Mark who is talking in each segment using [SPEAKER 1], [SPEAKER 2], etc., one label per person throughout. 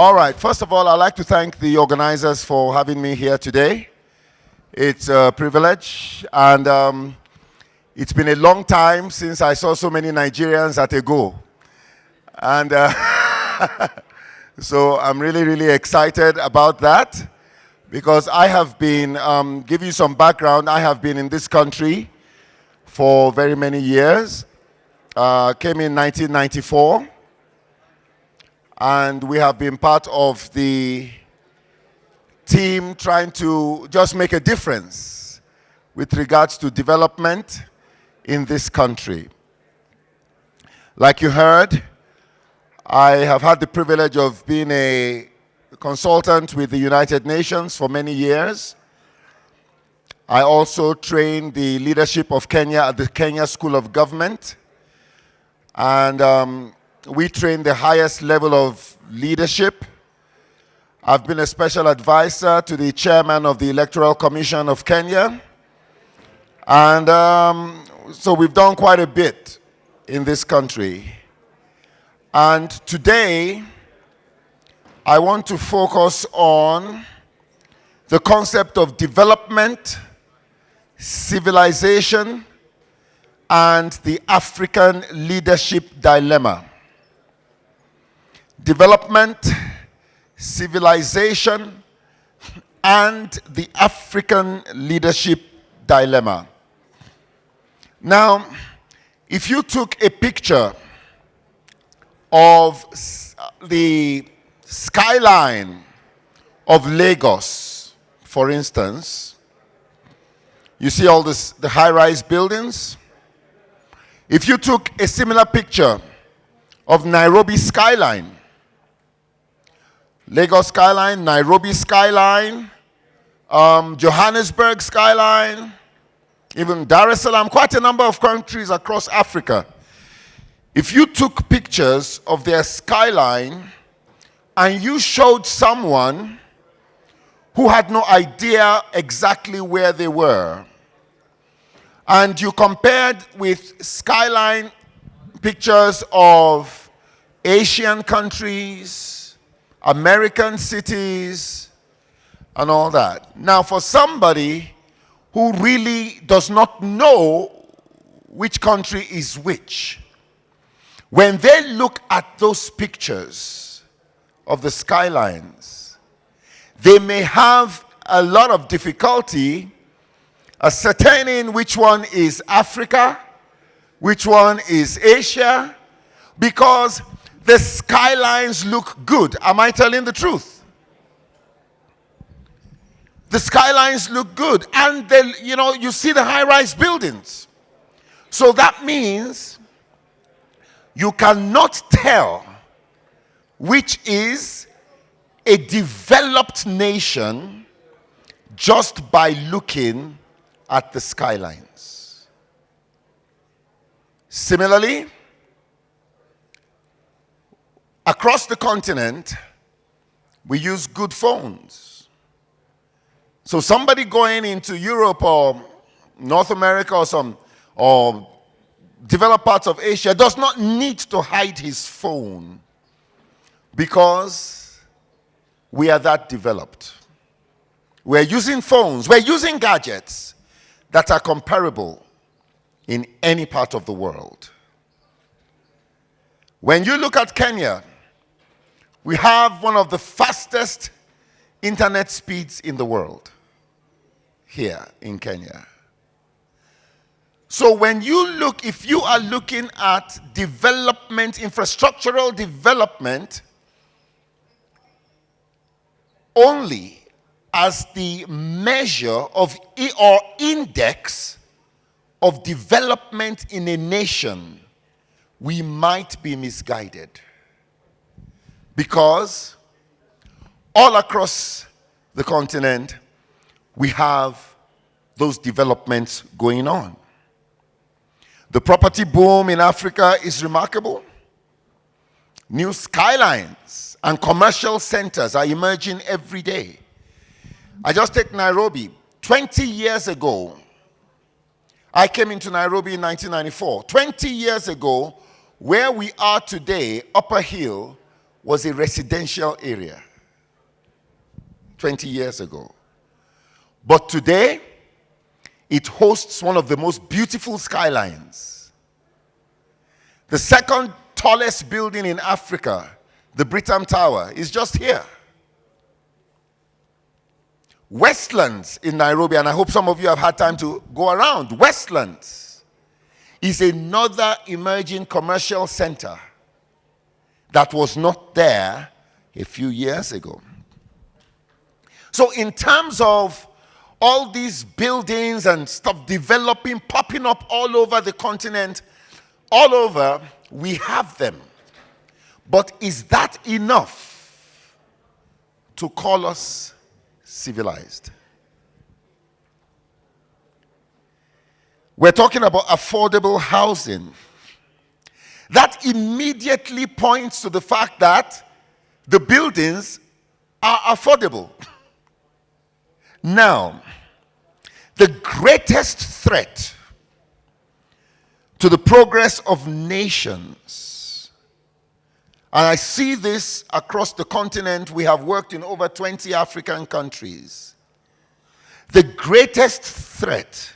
[SPEAKER 1] All right. First of all, I'd like to thank the organizers for having me here today. It's a privilege, and it's been a long time since I saw so many Nigerians at a go. And so I'm really, really excited about that because I have been, give you some background, I have been in this country for very many years. Came in 1994. And we have been part of the team trying to just make a difference with regards to development in this country. Like you heard, I have had the privilege of being a consultant with the United Nations for many years. I also trained the leadership of Kenya at the Kenya School of Government. And we train the highest level of leadership. I've been a special advisor to the chairman of the Electoral Commission of Kenya. And so we've done quite a bit in this country. And today, I want to focus on the concept of development, civilization, and the African leadership dilemma. Development, civilization, and the African leadership dilemma. Now, if you took a picture of the skyline of Lagos, for instance, you see all this, the high-rise buildings. If you took a similar picture of Nairobi skyline, Lagos skyline, Nairobi skyline, Johannesburg skyline, even Dar es Salaam, quite a number of countries across Africa. If you took pictures of their skyline and you showed someone who had no idea exactly where they were, and you compared with skyline pictures of Asian countries, American cities, and all that. Now, for somebody who really does not know which country is which, when they look at those pictures of the skylines, they may have a lot of difficulty ascertaining which one is Africa, which one is Asia, because the skylines look good. Am I telling the truth? The skylines look good. And then, you see the high-rise buildings. So that means you cannot tell which is a developed nation just by looking at the skylines. Similarly, across the continent, we use good phones. So somebody going into Europe or North America or developed parts of Asia does not need to hide his phone because we are that developed. We're using phones, we're using gadgets that are comparable in any part of the world. When you look at Kenya, we have one of the fastest internet speeds in the world here in Kenya. So when you look, if you are looking at development, infrastructural development, only as the measure of or index of development in a nation, we might be misguided. Because all across the continent, we have those developments going on. The property boom in Africa is remarkable. New skylines and commercial centers are emerging every day. I just take Nairobi. 20 years ago, I came into Nairobi in 1994. 20 years ago, where we are today, Upper Hill, was a residential area 20 years ago. But today, it hosts one of the most beautiful skylines. The second tallest building in Africa, the Britam Tower, is just here. Westlands in Nairobi, and I hope some of you have had time to go around. Westlands is another emerging commercial center that was not there a few years ago. So in terms of all these buildings and stuff developing, popping up all over the continent, all over, we have them. But is that enough to call us civilized? We're talking about affordable housing. That immediately points to the fact that the buildings are affordable. Now, the greatest threat to the progress of nations, and I see this across the continent, we have worked in over 20 African countries. The greatest threat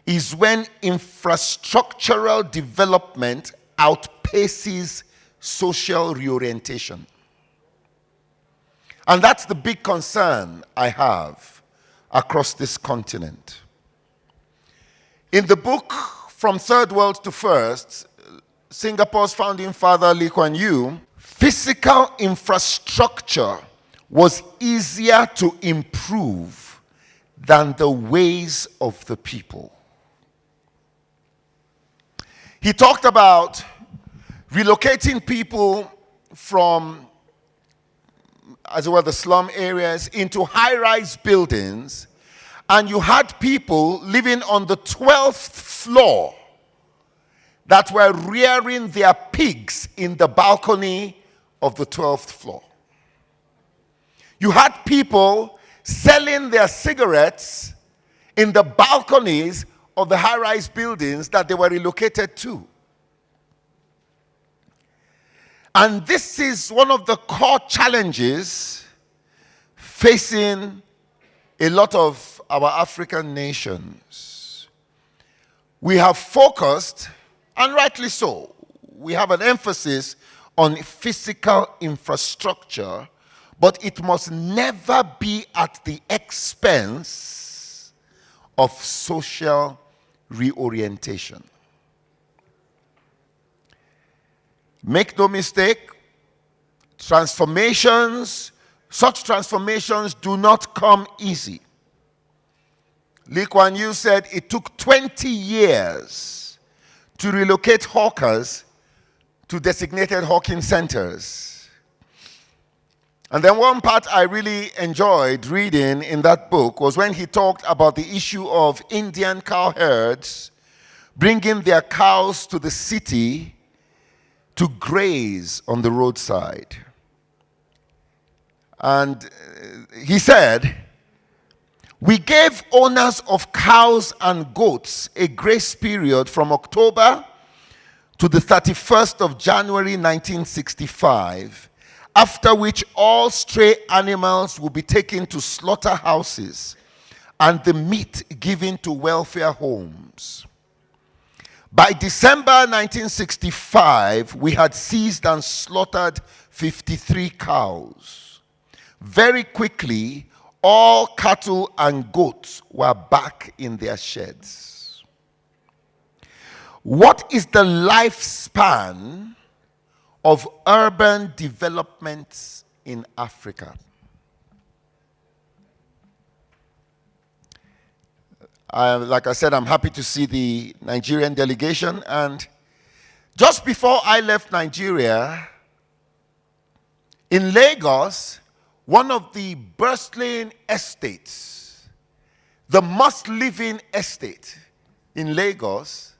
[SPEAKER 1] is when infrastructural development outpaces social reorientation. And that's the big concern I have across this continent. In the book From Third World to First, Singapore's founding father Lee Kuan Yew, physical infrastructure was easier to improve than the ways of the people. He talked about relocating people from, as it were, the slum areas into high-rise buildings, and you had people living on the 12th floor that were rearing their pigs in the balcony of the 12th floor. You had people selling their cigarettes in the balconies of the high-rise buildings that they were relocated to. And this is one of the core challenges facing a lot of our African nations. We have focused, and rightly so, we have an emphasis on physical infrastructure, but it must never be at the expense of social reorientation. Make no mistake, such transformations do not come easy. Lee Kuan Yew said it took 20 years to relocate hawkers to designated hawking centers. And then one part I really enjoyed reading in that book was when he talked about the issue of Indian cow herds bringing their cows to the city to graze on the roadside. And he said, we gave owners of cows and goats a grace period from October to the 31st of January 1965, after which all stray animals will be taken to slaughterhouses and the meat given to welfare homes. By December 1965, we had seized and slaughtered 53 cows. Very quickly, all cattle and goats were back in their sheds. What is the lifespan of urban developments in Africa? Like I said, I'm happy to see the Nigerian delegation. And just before I left Nigeria, in Lagos, one of the bustling estates, the must-live-in estate in Lagos,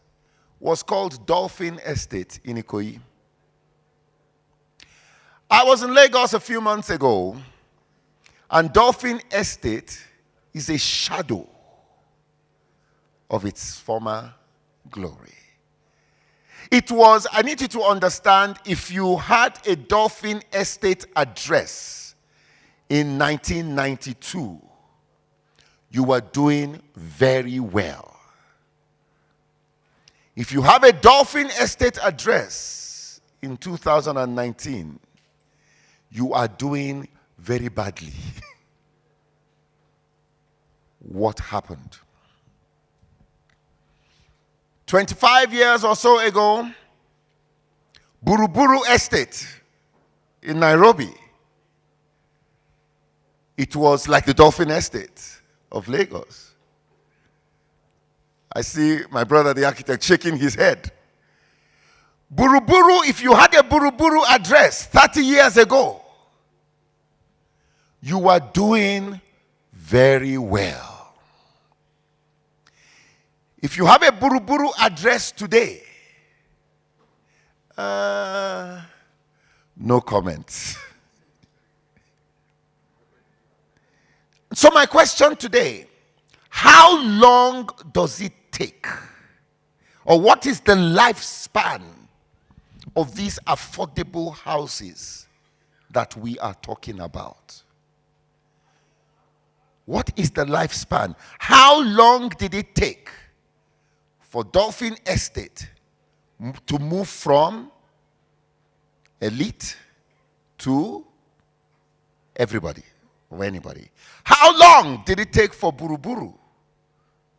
[SPEAKER 1] was called Dolphin Estate in Ikoyi. I was in Lagos a few months ago, and Dolphin Estate is a shadow of its former glory. It was, I need you to understand, if you had a Dolphin Estate address in 1992, you were doing very well. If you have a Dolphin Estate address in 2019, you are doing very badly. What happened? 25 years or so ago, Buruburu Estate in Nairobi, it was like the Dolphin Estate of Lagos. I see my brother, the architect, shaking his head. Buruburu, if you had a Buruburu address 30 years ago, you were doing very well. If you have a Buruburu address today, no comments. So my question today, how long does it take? Or what is the lifespan of these affordable houses that we are talking about? What is the lifespan? How long did it take for Dolphin Estate to move from elite to everybody or anybody? How long did it take for Buruburu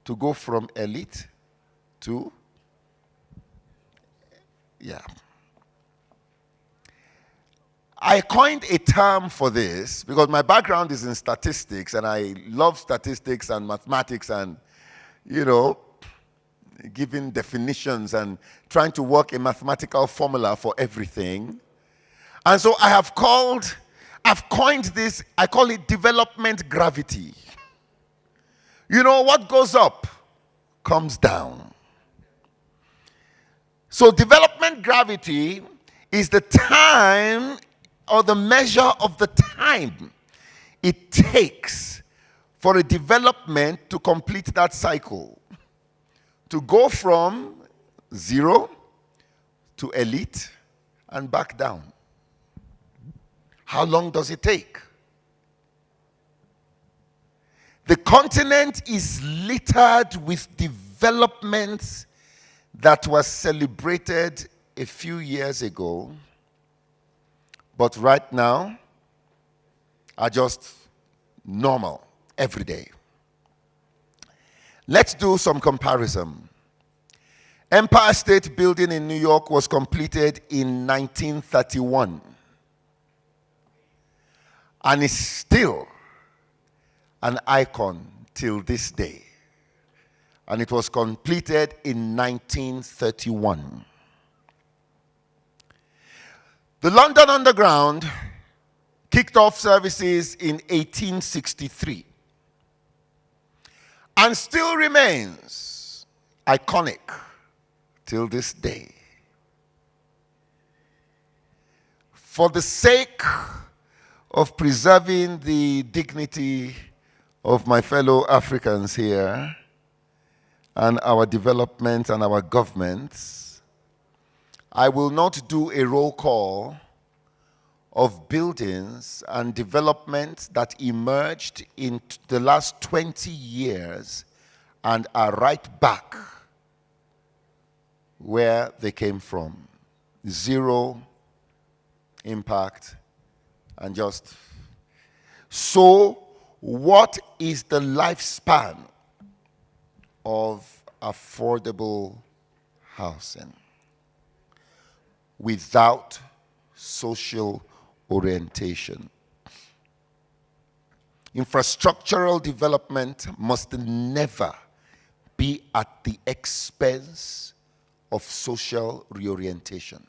[SPEAKER 1] to go from elite to, yeah. I coined a term for this because my background is in statistics and I love statistics and mathematics and, giving definitions and trying to work a mathematical formula for everything. And so I've coined this, I call it development gravity. What goes up comes down. So development gravity is the time or the measure of the time it takes for a development to complete that cycle. To go from 0 to elite and back down. How long does it take? The continent is littered with developments that were celebrated a few years ago, but right now are just normal, every day. Let's do some comparison. Empire State Building in New York was completed in 1931 and is still an icon till this day. And it was completed in 1931. The London Underground kicked off services in 1863. And still remains iconic till this day. For the sake of preserving the dignity of my fellow Africans here and our development and our governments, I will not do a roll call of buildings and developments that emerged in the last 20 years and are right back where they came from. Zero impact and just. So, what is the lifespan of affordable housing without social orientation? Infrastructural development must never be at the expense of social reorientation.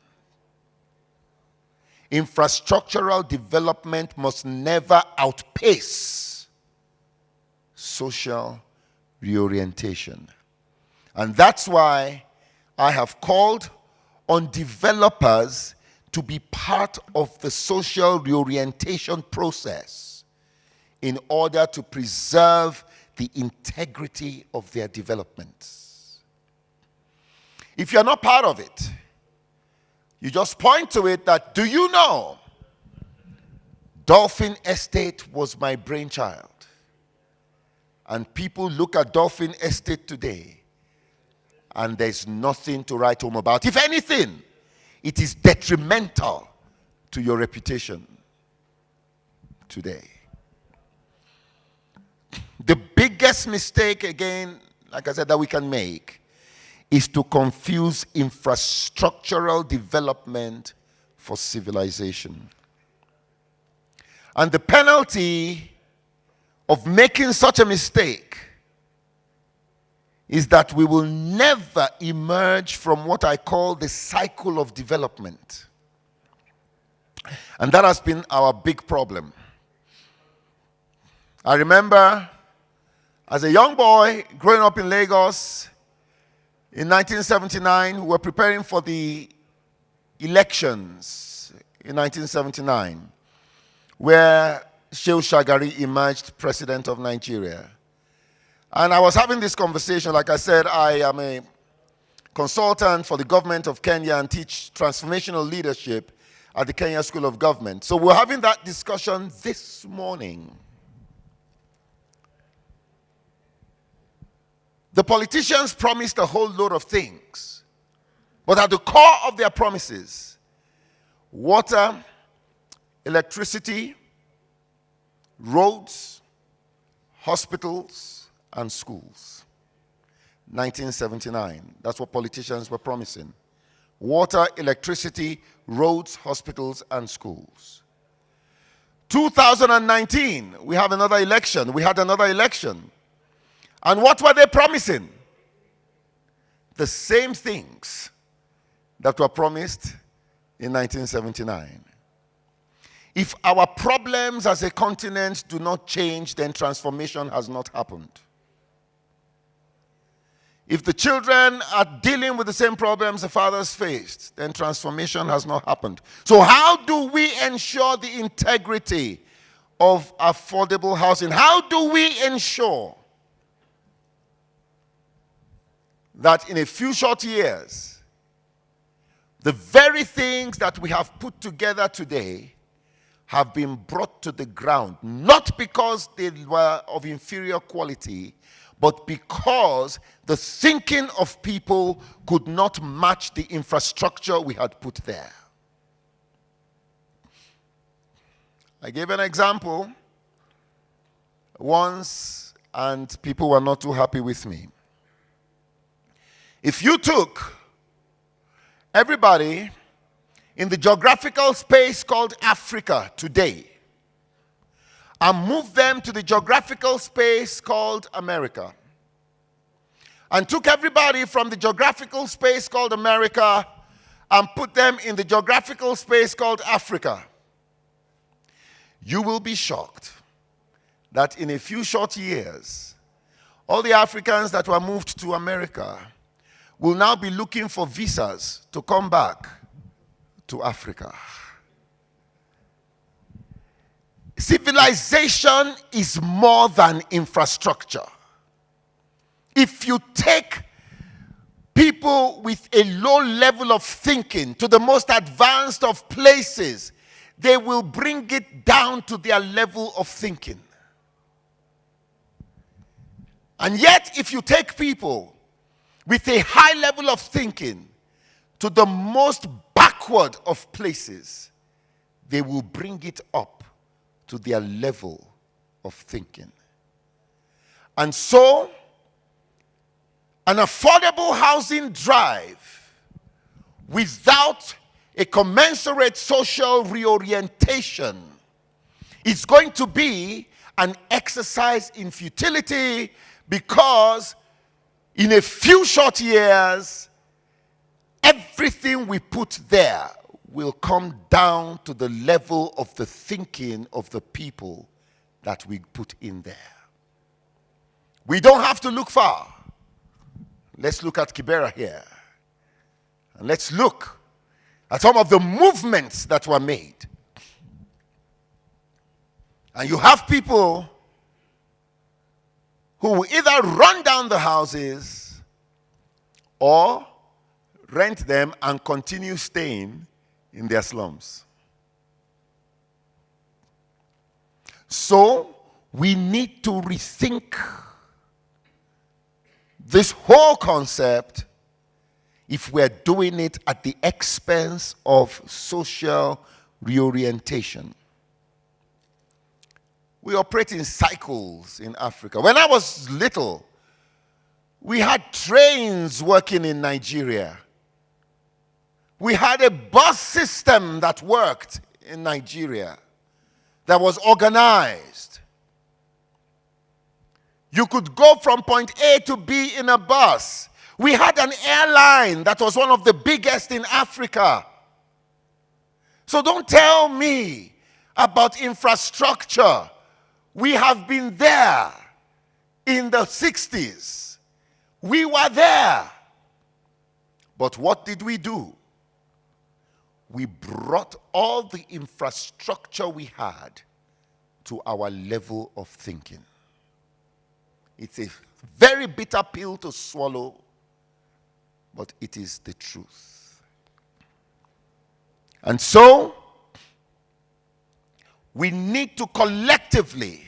[SPEAKER 1] Infrastructural development must never outpace social reorientation. And that's why I have called on developers to be part of the social reorientation process in order to preserve the integrity of their developments. If you're not part of it, You just point to it that, do you know, Dolphin Estate was my brainchild. And people look at Dolphin Estate today, and there's nothing to write home about. If anything, it is detrimental to your reputation today. The biggest mistake, again, like I said, that we can make is to confuse infrastructural development for civilization. And the penalty of making such a mistake is that we will never emerge from what I call the cycle of development. And that has been our big problem. I remember as a young boy growing up in Lagos in 1979, we were preparing for the elections in 1979, where Shehu Shagari emerged president of Nigeria. And I was having this conversation. Like I said, I am a consultant for the government of Kenya and teach transformational leadership at the Kenya School of Government. So we're having that discussion this morning. The politicians promised a whole load of things, but at the core of their promises, water, electricity, roads, hospitals, and schools. 1979, that's what politicians were promising. Water, electricity, roads, hospitals, and schools. 2019, we had another election. And what were they promising? The same things that were promised in 1979. If our problems as a continent do not change, then transformation has not happened. If the children are dealing with the same problems the fathers faced, then transformation has not happened. So how do we ensure the integrity of affordable housing? How do we ensure that in a few short years, the very things that we have put together today have been brought to the ground, not because they were of inferior quality, but because the thinking of people could not match the infrastructure we had put there. I gave an example once, and people were not too happy with me. If you took everybody in the geographical space called Africa today and moved them to the geographical space called America, and took everybody from the geographical space called America and put them in the geographical space called Africa, you will be shocked that in a few short years, all the Africans that were moved to America will now be looking for visas to come back to Africa. Civilization is more than infrastructure. If you take people with a low level of thinking to the most advanced of places, they will bring it down to their level of thinking. And yet, if you take people with a high level of thinking to the most backward of places, they will bring it up to their level of thinking. And so, an affordable housing drive without a commensurate social reorientation is going to be an exercise in futility, because in a few short years, everything we put there will come down to the level of the thinking of the people that we put in there. We don't have to look far. Let's look at Kibera here. And let's look at some of the movements that were made. And you have people who will either run down the houses or rent them and continue staying in their slums. So, we need to rethink this whole concept if we're doing it at the expense of social reorientation. We operate in cycles in Africa. When I was little, we had trains working in Nigeria. We had a bus system that worked in Nigeria, that was organized. You could go from point A to B in a bus. We had an airline that was one of the biggest in Africa. So don't tell me about infrastructure. We have been there in the 60s. We were there. But what did we do? We brought all the infrastructure we had to our level of thinking. It's a very bitter pill to swallow, but it is the truth. And so, we need to collectively,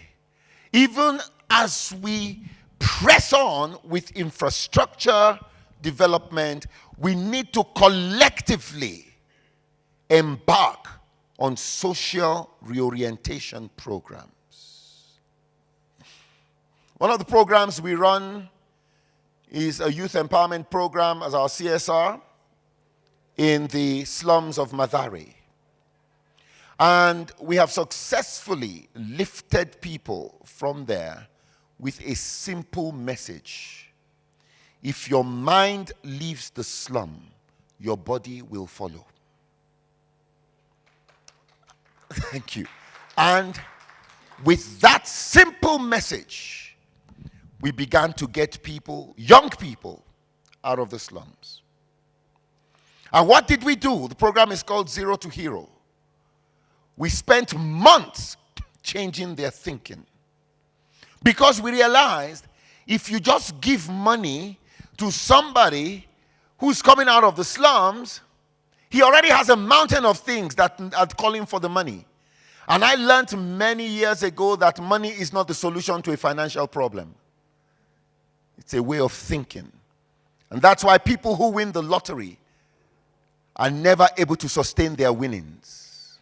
[SPEAKER 1] even as we press on with infrastructure development, we need to collectively embark on social reorientation programs. One of the programs we run is a youth empowerment program as our CSR in the slums of Mathare. And we have successfully lifted people from there with a simple message. If your mind leaves the slum, your body will follow. Thank you. And with that simple message, we began to get people, young people, out of the slums. And what did we do? The program is called Zero to Hero. We spent months changing their thinking. Because we realized if you just give money to somebody who's coming out of the slums, he already has a mountain of things that are calling for the money. And I learned many years ago that money is not the solution to a financial problem. It's a way of thinking. And that's why people who win the lottery are never able to sustain their winnings.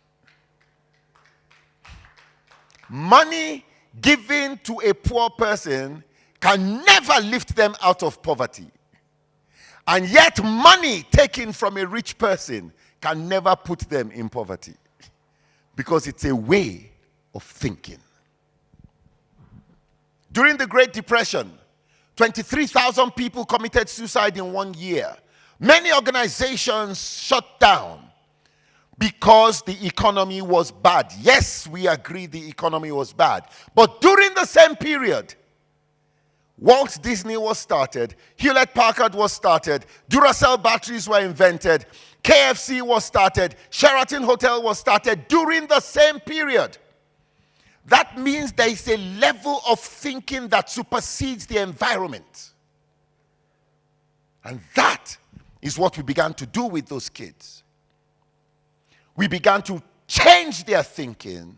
[SPEAKER 1] Money given to a poor person can never lift them out of poverty. And yet money taken from a rich person can never put them in poverty. Because it's a way of thinking. During the Great Depression, 23,000 people committed suicide in 1 year. Many organizations shut down because the economy was bad. Yes, we agree the economy was bad. But during the same period, Walt Disney was started, Hewlett-Packard was started, Duracell batteries were invented, KFC was started, Sheraton Hotel was started during the same period. That means there is a level of thinking that supersedes the environment. And that is what we began to do with those kids. We began to change their thinking.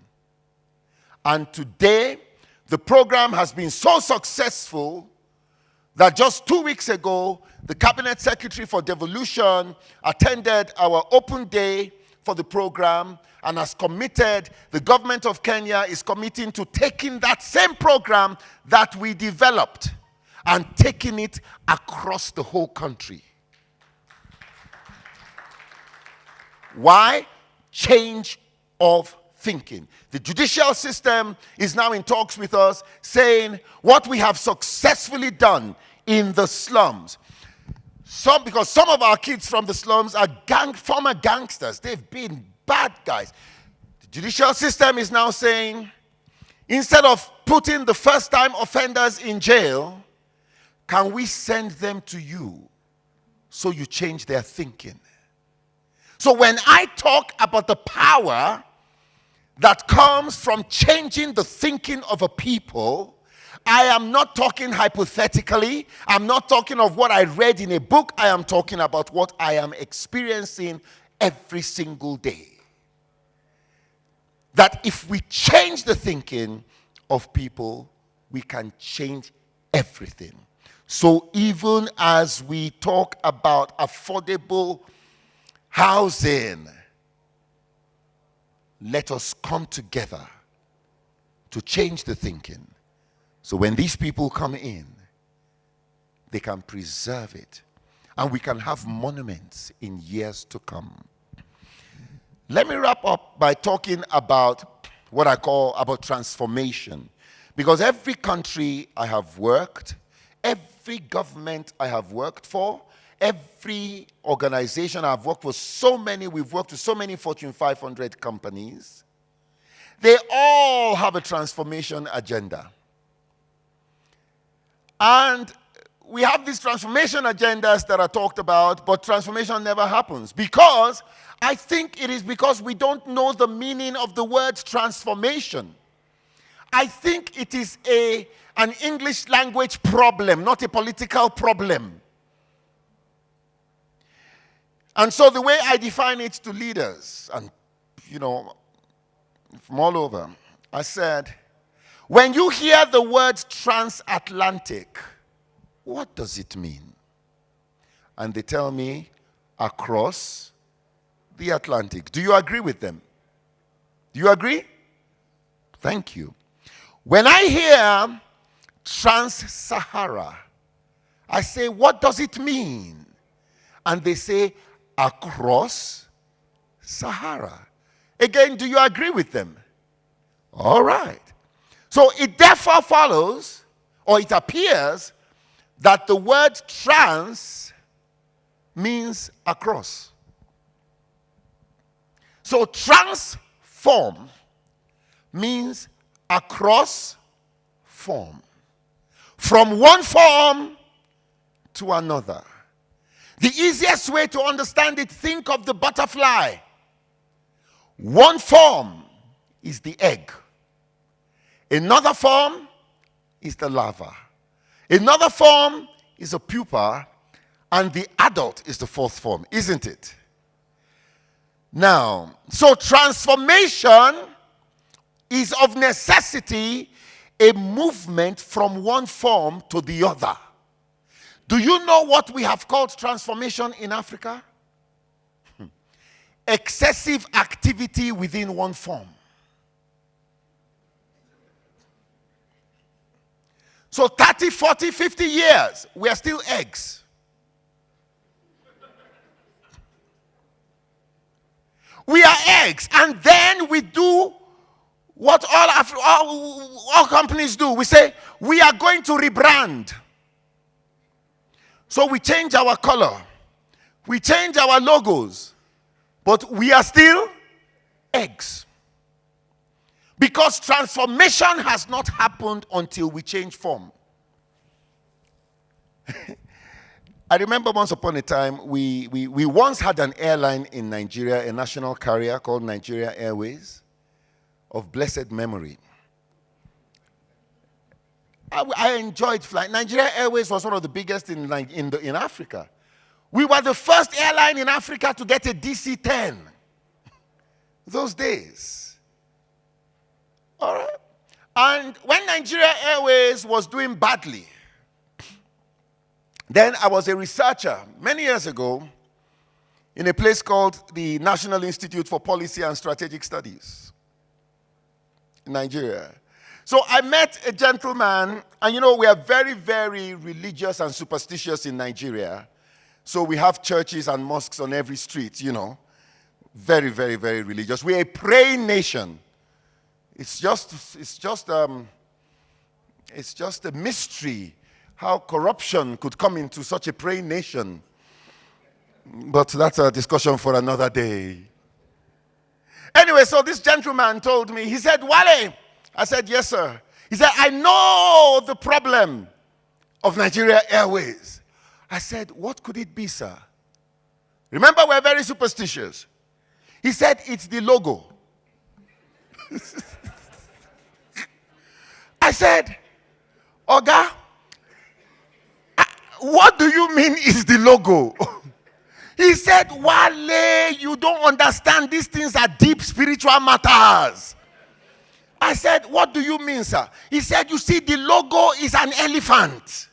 [SPEAKER 1] And today, the program has been so successful that just 2 weeks ago, the Cabinet Secretary for Devolution attended our open day for the program and has committed, the government of Kenya is committing to taking that same program that we developed and taking it across the whole country. Why? Change of thinking. The judicial system is now in talks with us saying what we have successfully done in the slums. Because some of our kids from the slums are former gangsters. They've been bad guys. The judicial system is now saying, instead of putting the first-time offenders in jail, can we send them to you so you change their thinking? So when I talk about the power that comes from changing the thinking of a people, I am not talking hypothetically. I'm not talking of what I read in a book. I am talking about what I am experiencing every single day. That if we change the thinking of people, we can change everything. So even as we talk about affordable housing, let us come together to change the thinking. So when these people come in, they can preserve it. And we can have monuments in years to come. Let me wrap up by talking about what I call about transformation. Because every country I have worked, every government I have worked for, every organization I've worked for, we've worked with so many Fortune 500 companies, they all have a transformation agenda. And we have these transformation agendas that are talked about, but transformation never happens. Because I think it is because we don't know the meaning of the word transformation. I think it is an English language problem, not a political problem. And so the way I define it to leaders, and from all over, I said, when you hear the word transatlantic, what does it mean? And they tell me, across the Atlantic. Do you agree with them? Do you agree? Thank you. When I hear trans-Sahara, I say, what does it mean? And they say, across Sahara. Again, do you agree with them? All right. So it therefore follows, or it appears, that the word trans means across. So transform means across form. From one form to another. The easiest way to understand it, think of the butterfly. One form is the egg. Another form is the larva. Another form is a pupa, and the adult is the fourth form, isn't it? Now, so transformation is of necessity a movement from one form to the other. Do you know what we have called transformation in Africa? Excessive activity within one form. So 30, 40, 50 years, we are still eggs. We are eggs, and then we do what all companies do. We say, we are going to rebrand. So we change our color. We change our logos. But we are still eggs. Because transformation has not happened until we change form. I remember once upon a time, we once had an airline in Nigeria, a national carrier called Nigeria Airways, of blessed memory. I enjoyed flying. Nigeria Airways was one of the biggest in Africa. We were the first airline in Africa to get a DC-10. Those days. All right. And when Nigeria Airways was doing badly, then I was a researcher many years ago in a place called the National Institute for Policy and Strategic Studies in Nigeria. So I met a gentleman, and we are very, very religious and superstitious in Nigeria. So we have churches and mosques on every street, Very, very, very religious. We're a praying nation. It's just a mystery how corruption could come into such a praying nation. But that's a discussion for another day. Anyway, so this gentleman told me, he said, Wale. I said, yes, sir. He said, I know the problem of Nigeria Airways. I said, what could it be, sir? Remember, we're very superstitious. He said, it's the logo. I said, Oga, what do you mean is the logo? He said, Wale, you don't understand. These things are deep spiritual matters. I said, what do you mean, sir? He said, you see, the logo is an elephant.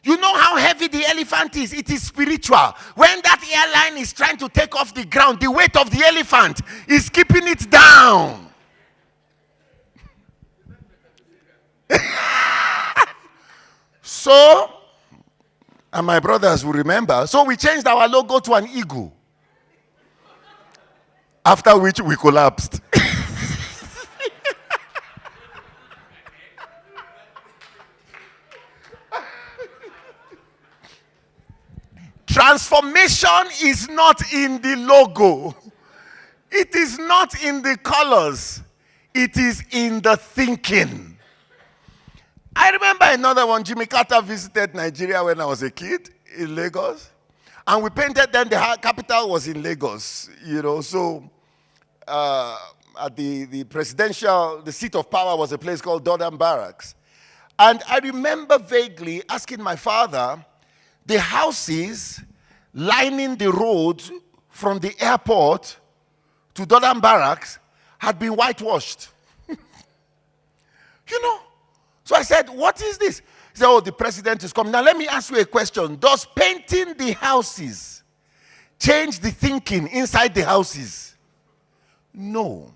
[SPEAKER 1] You know how heavy the elephant is? It is spiritual. When that airline is trying to take off the ground, the weight of the elephant is keeping it down. So, and my brothers will remember, so we changed our logo to an eagle. After which we collapsed. Transformation is not in the logo. It is not in the colors. It is in the thinking. I remember another one. Jimmy Carter visited Nigeria when I was a kid in Lagos. And we painted then the capital was in Lagos, So at the presidential, the seat of power was a place called Dodam Barracks. And I remember vaguely asking my father, the houses lining the road from the airport to Dodam Barracks had been whitewashed. So I said, what is this? He said, oh, the president is coming. Now let me ask you a question. Does painting the houses change the thinking inside the houses? No.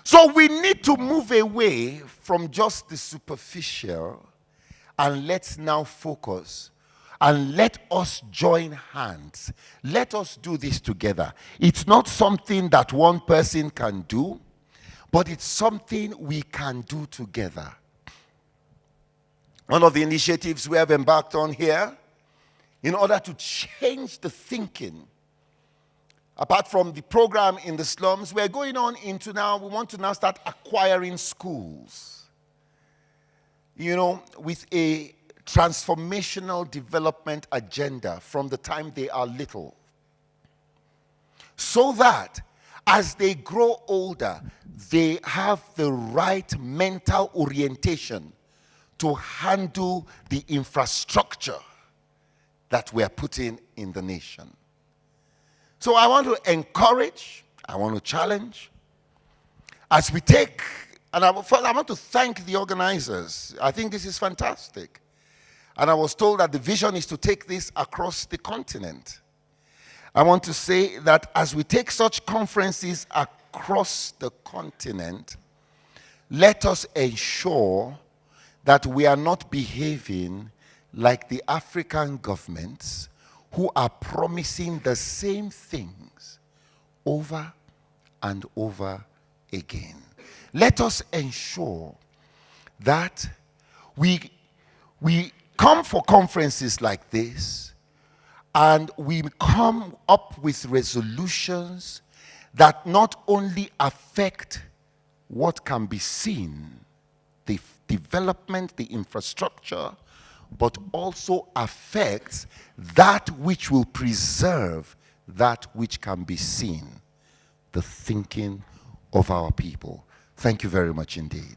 [SPEAKER 1] So we need to move away from just the superficial and let's now focus and let us join hands. Let us do this together. It's not something that one person can do, but it's something we can do together. One of the initiatives we have embarked on here, in order to change the thinking, apart from the program in the slums, we're going on into now, we want to now start acquiring schools, with a transformational development agenda from the time they are little. So that as they grow older, they have the right mental orientation to handle the infrastructure that we are putting in the nation. So I want to encourage, I want to challenge, as we take, and I want to thank the organizers. I think this is fantastic. And I was told that the vision is to take this across the continent. I want to say that as we take such conferences across the continent, let us ensure that we are not behaving like the African governments who are promising the same things over and over again. Let us ensure that we come for conferences like this and we come up with resolutions that not only affect what can be seen, the development, the infrastructure, but also affects that which will preserve that which can be seen, the thinking of our people. Thank you very much indeed.